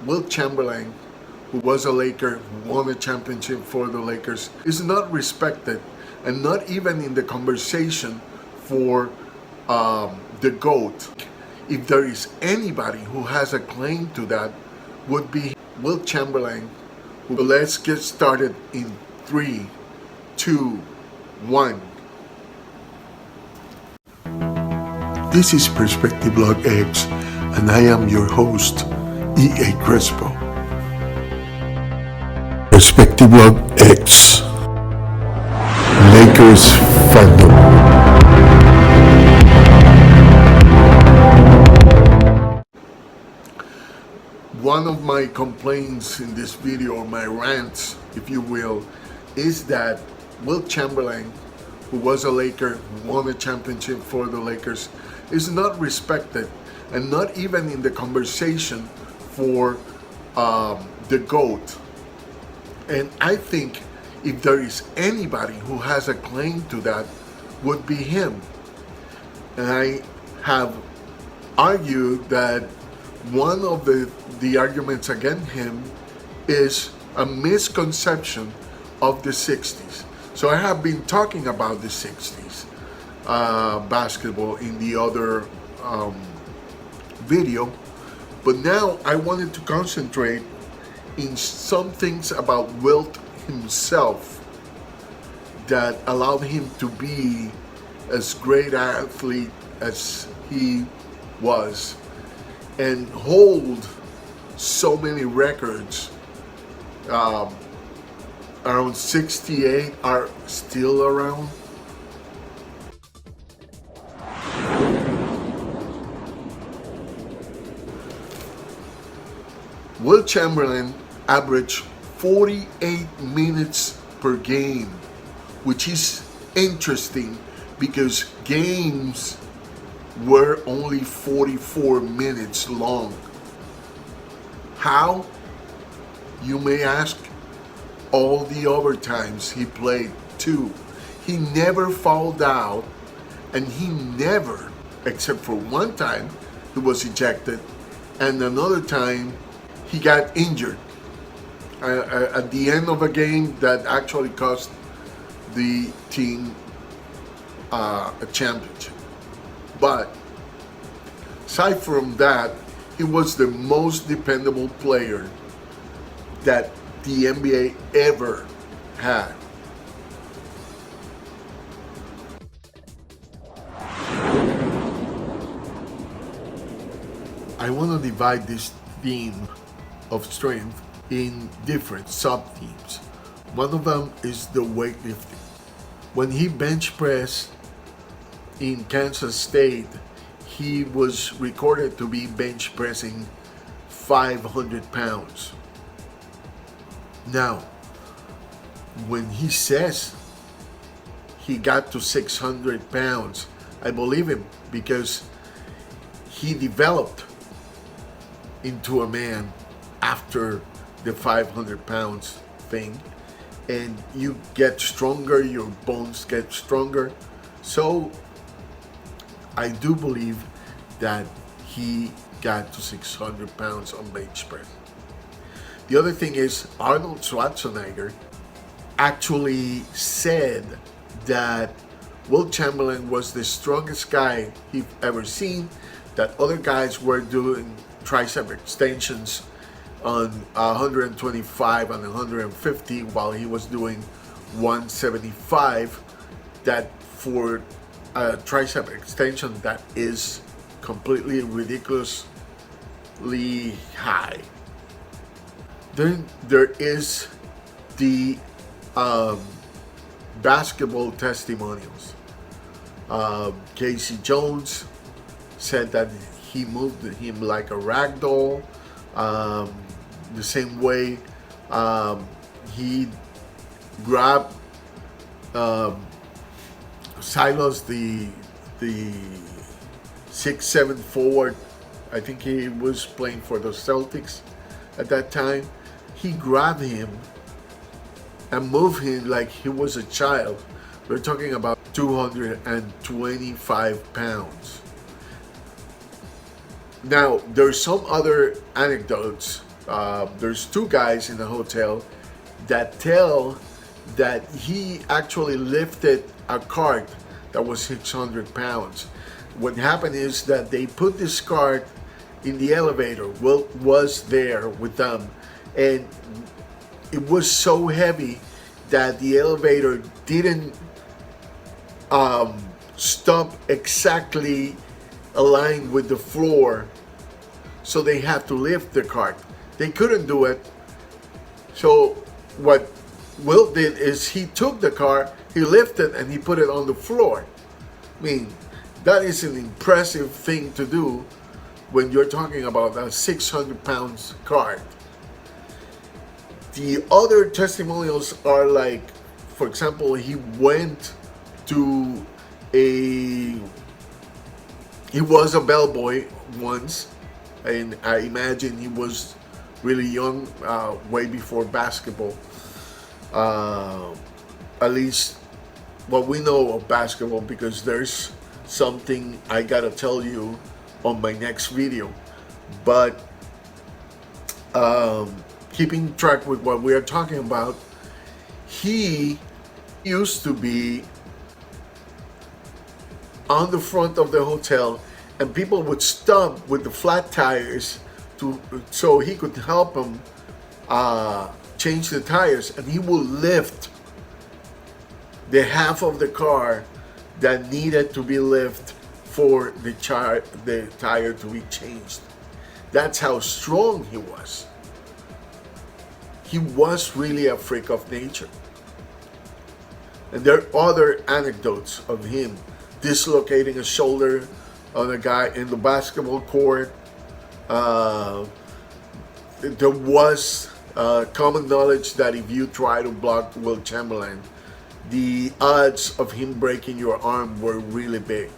Wilt Chamberlain, who was a Laker, who won a championship for the Lakers, is not respected and not even in the conversation for the GOAT. If there is anybody who has a claim to that, would be Wilt Chamberlain. Let's get started in 3, 2, 1. This is Perspective Log X, and I am your host, E.A. Crespo. Perspective Log X, Lakers-fandom. One of my complaints in this video, or my rants, if you will, is that Wilt Chamberlain, who was a Laker, who won a championship for the Lakers, is not respected and not even in the conversation for the GOAT. And I think if there is anybody who has a claim to that, would be him. And I have argued that one of the arguments against him is a misconception of the 60s. So I have been talking about the 60s basketball in the other video, but now I wanted to concentrate in some things about Wilt himself that allowed him to be as great athlete as he was and hold so many records. Around 68 are still around. Wilt Chamberlain averaged 48 minutes per game, which is interesting because games were only 44 minutes long. How? You may ask. All the overtimes he played too. He never fouled out, and he never, except for one time, he was ejected, and another time he got injured at the end of a game that actually cost the team a championship. But aside from that, he was the most dependable player that the NBA ever had. I want to divide this theme of strength in different sub-themes. One of them is the weightlifting. When he bench pressed in Kansas State, he was recorded to be bench pressing 500 pounds. Now, when he says he got to 600 pounds, I believe him because he developed into a man after the 500 pounds thing, and you get stronger, your bones get stronger. So I do believe that he got to 600 pounds on bench press. The other thing is Arnold Schwarzenegger actually said that Wilt Chamberlain was the strongest guy he'd ever seen, that other guys were doing tricep extensions on 125 and 150 while he was doing 175, that for a tricep extension that is completely ridiculously high. Then there is the basketball testimonials. Casey Jones said that he moved him like a rag doll. The same way he grabbed Silas, the 6'7" forward. I think he was playing for the Celtics at that time. He grabbed him and moved him like he was a child. We're talking about 225 pounds. Now, there's some other anecdotes There's two guys in the hotel that tell that he actually lifted a cart that was 600 pounds. What happened is that they put this cart in the elevator. Will was there with them, and it was so heavy that the elevator didn't stop exactly aligned with the floor, so they had to lift the cart. They couldn't do it, so what Will did is he took the car, he lifted, and he put it on the floor. I mean, that is an impressive thing to do when you're talking about a 600 pounds cart. The other testimonials are like, for example, he went to he was a bellboy once, and I imagine he was really young, way before basketball. At least what we know of basketball, because there's something I gotta tell you on my next video. But keeping track with what we are talking about, he used to be on the front of the hotel, and people would stop with the flat tires so he could help them change the tires, and he would lift the half of the car that needed to be lifted for the tire to be changed. That's how strong he was. He was really a freak of nature. And there are other anecdotes of him dislocating a shoulder on a guy in the basketball court. There was common knowledge that if you try to block Wilt Chamberlain, the odds of him breaking your arm were really big.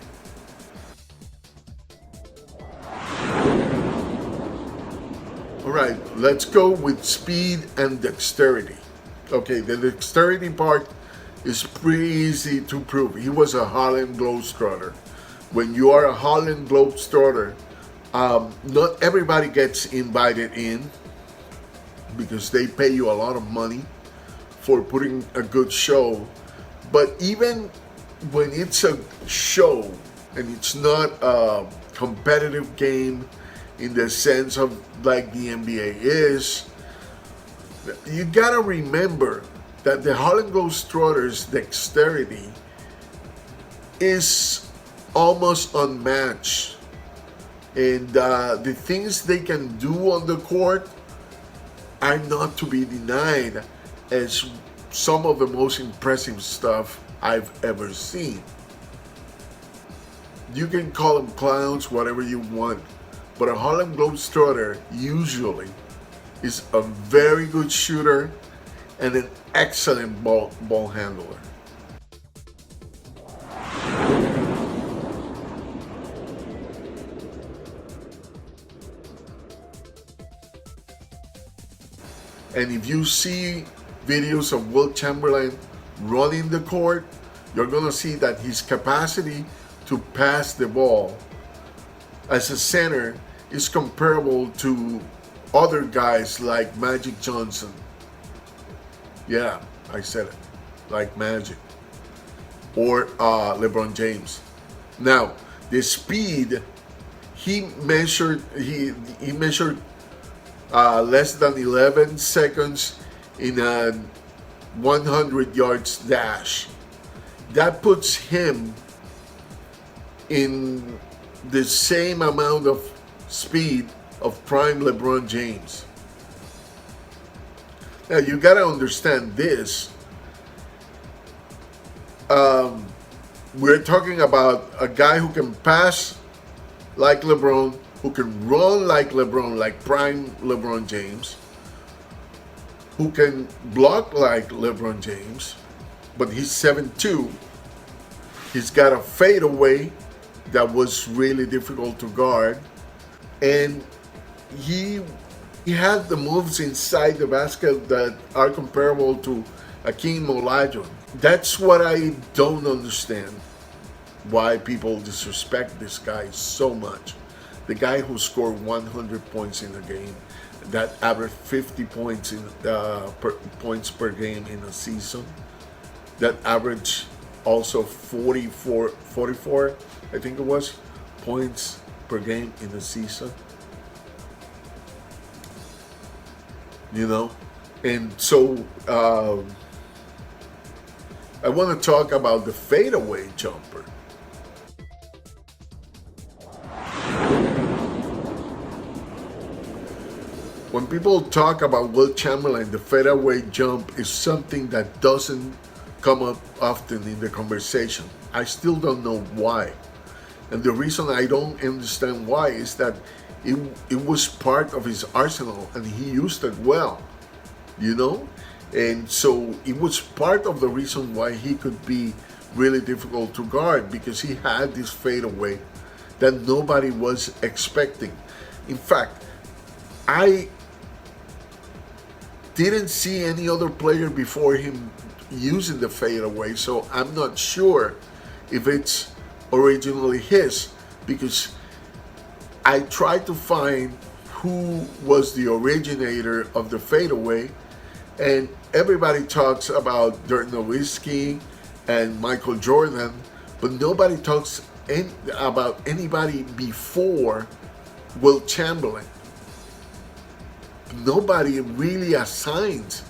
All right, let's go with speed and dexterity. Okay, the dexterity part is pretty easy to prove. He was a Harlem Globetrotter. When you are a Harlem Globetrotter, not everybody gets invited in because they pay you a lot of money for putting a good show. But even when it's a show and it's not a competitive game in the sense of like the NBA is, you gotta remember that the Harlem Globetrotters' dexterity is almost unmatched. And the things they can do on the court are not to be denied as some of the most impressive stuff I've ever seen. You can call them clowns, whatever you want, but a Harlem Globetrotter usually is a very good shooter and an excellent ball handler. And if you see videos of Wilt Chamberlain running the court, you're gonna see that his capacity to pass the ball as a center is comparable to other guys like Magic Johnson. Yeah, I said it, like Magic, or LeBron James. Now, the speed, he measured less than 11 seconds in a 100 yards dash. That puts him in the same amount of speed of prime LeBron James. Now you gotta understand this. We're talking about a guy who can pass like LeBron, who can run like LeBron, like prime LeBron James, who can block like LeBron James, but he's 7'2". He's got a fadeaway that was really difficult to guard, and he had the moves inside the basket that are comparable to Akeem Olajuwon. That's what I don't understand, why people disrespect this guy so much. The guy who scored 100 points in a game that averaged 50 points points per game in a season. That averaged also 44, I think it was, points per game in a season. You know, and so I want to talk about the fadeaway jumper. When people talk about Wilt Chamberlain, the fadeaway jump is something that doesn't come up often in the conversation. I still don't know why. And the reason I don't understand why is that it was part of his arsenal and he used it well, you know? And so it was part of the reason why he could be really difficult to guard, because he had this fadeaway that nobody was expecting. In fact, I didn't see any other player before him using the fadeaway, so I'm not sure if it's originally his, because I tried to find who was the originator of the fadeaway, and everybody talks about Dirk Nowitzki and Michael Jordan, but nobody talks about anybody before Wilt Chamberlain. Nobody really assigns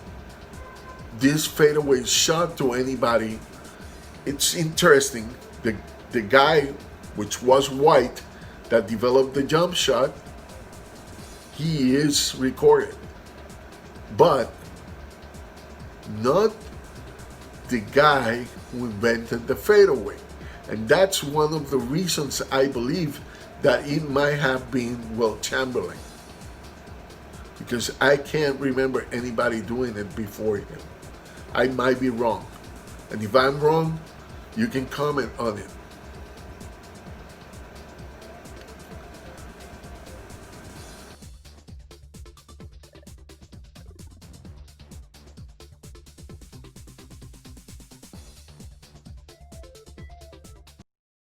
this fadeaway shot to anybody. It's interesting. The guy, which was white, that developed the jump shot, he is recorded, but not the guy who invented the fadeaway. And that's one of the reasons I believe that it might have been Wilt Chamberlain, because I can't remember anybody doing it before him. I might be wrong, and if I'm wrong, you can comment on it.